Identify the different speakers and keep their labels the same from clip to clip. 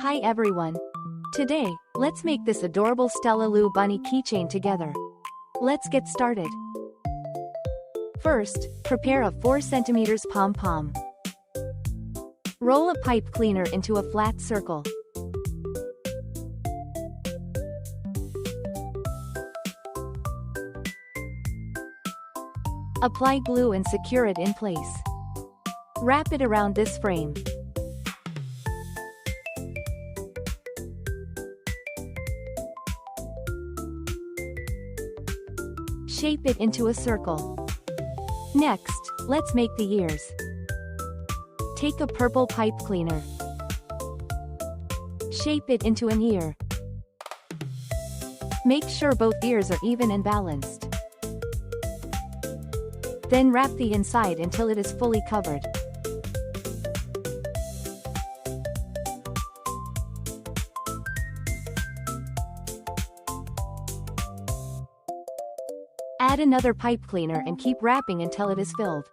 Speaker 1: Hi everyone. Today, let's make this adorable Stella Lou bunny keychain together. Let's get started. First, prepare a 4 cm pom-pom. Roll a pipe cleaner into a flat circle. Apply glue and secure it in place. Wrap it around this frame. Shape it into a circle. Next, let's make the ears. Take a purple pipe cleaner. Shape it into an ear. Make sure both ears are even and balanced. Then wrap the inside until it is fully covered. Add another pipe cleaner and keep wrapping until it is filled.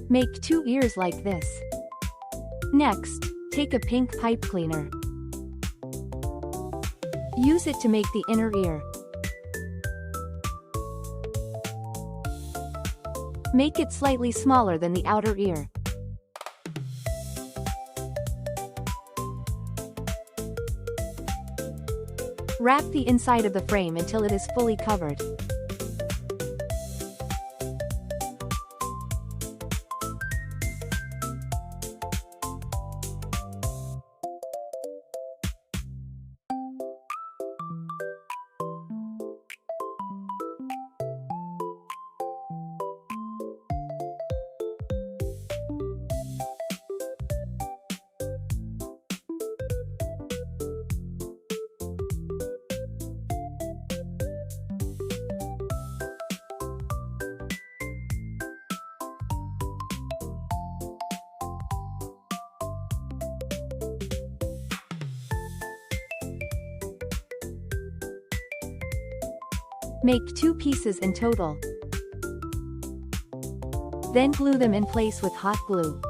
Speaker 1: Make 2 ears like this. Next, take a pink pipe cleaner. Use it to make the inner ear. Make it slightly smaller than the outer ear. Wrap the inside of the frame until it is fully covered. Make 2 pieces in total. Then glue them in place with hot glue.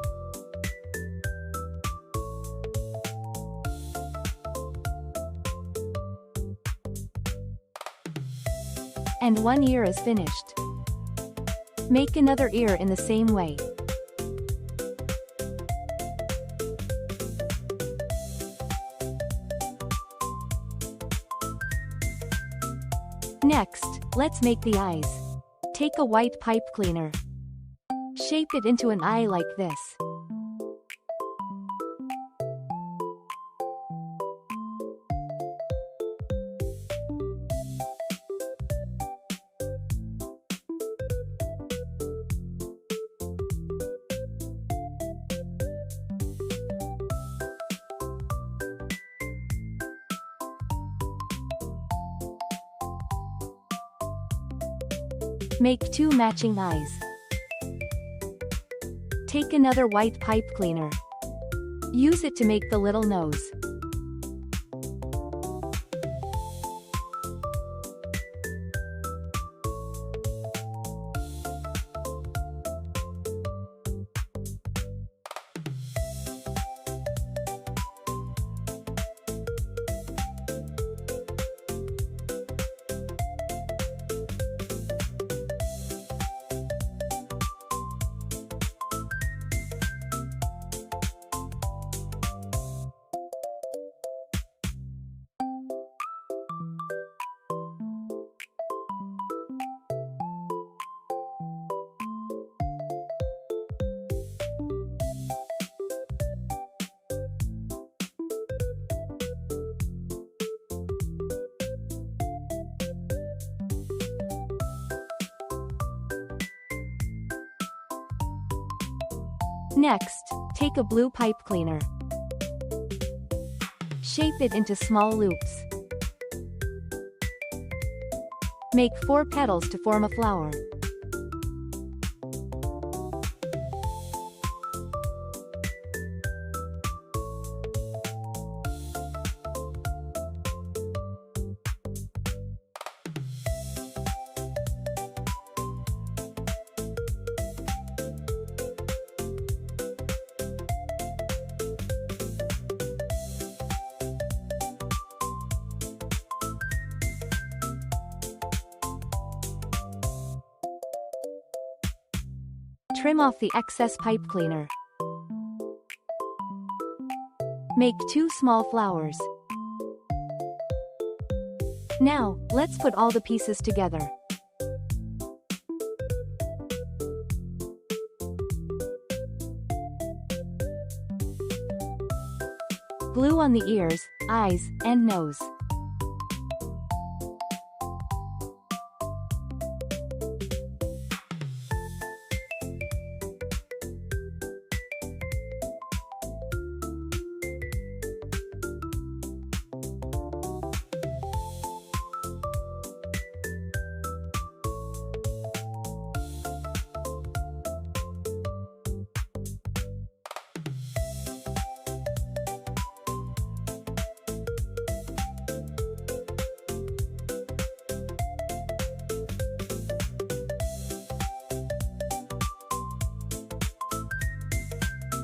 Speaker 1: And 1 ear is finished. Make another ear in the same way. Next, let's make the eyes. Take a white pipe cleaner. Shape it into an eye like this. Make 2 matching eyes. Take another white pipe cleaner. Use it to make the little nose. Next, take a blue pipe cleaner. Shape it into small loops. Make 4 petals to form a flower. Trim off the excess pipe cleaner. Make 2 small flowers. Now, let's put all the pieces together. Glue on the ears, eyes, and nose.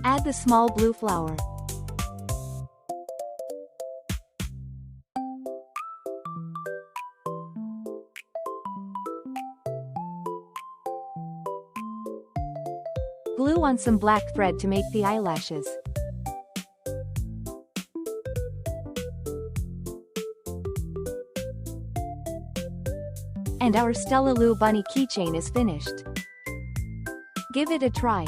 Speaker 1: Add the small blue flower. Glue on some black thread to make the eyelashes. And our StellaLou bunny keychain is finished. Give it a try.